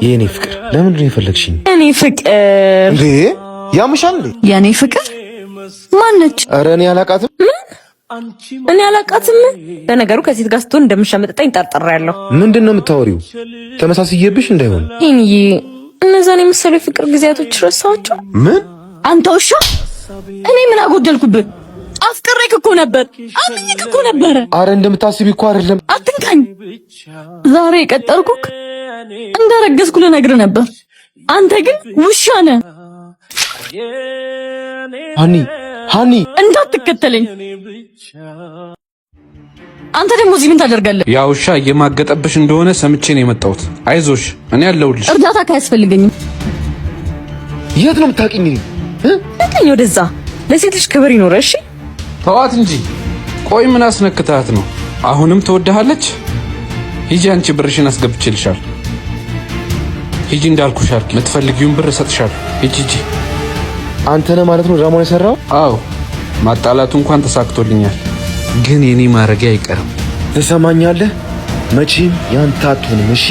የኔ ፍቅር ለምንድን ነው የፈለግሽኝ? የኔ ፍቅር እንዴ ያምሻል እንዴ? የኔ ፍቅር ማነች? ኧረ እኔ አላውቃትም። እኔ አላውቃትም። ለነገሩ ከሴት ጋር ስትሆን እንደምሻመጥጠኝ ጠርጥሬያለሁ። ምንድን ነው የምታወሪው? ተመሳስዬብሽ እንዳይሆን። ይሄንዬ እነዛን የመሰሉ የፍቅር ጊዜያቶች ረሳኋቸው። ምን? አንተ ውሻ! እኔ ምን አጎደልኩብህ? አፍቅሬክ እኮ ነበር፣ አምኜክ እኮ ነበር። አረ እንደምታስቢ እኮ አይደለም። አትንካኝ። ዛሬ የቀጠርኩክ እንደረገዝኩ ልነግርህ ነበር። አንተ ግን ውሻ ነህ። ሃኒ እንዳትከተለኝ። አንተ ደግሞ እዚህ ምን ታደርጋለህ? ያ ውሻ እየማገጠብሽ እንደሆነ ሰምቼ ነው የመጣሁት። አይዞሽ፣ እኔ አለሁልሽ። እርዳታ ካያስፈልገኝም። የት ነው የምታውቂኝ? እኔ ወደዛ። ለሴት ልጅ ክብር ይኖር። እሺ ተዋት እንጂ። ቆይ ምን አስነክታት ነው? አሁንም ትወድሃለች? ሂጂ፣ አንቺ ብርሽን አስገብቼልሻል። ሂጂ እንዳልኩሽ አድርጊ። የምትፈልጊውን ብር እሰጥሻለሁ። ሂጂ። አንተ ነህ ማለት ነው ድራማውን የሰራው? አዎ፣ ማጣላቱ እንኳን ተሳክቶልኛል፣ ግን የኔ ማረጊያ አይቀርም። ትሰማኛለህ? መቼም ያንተ አትሆንም። እሺ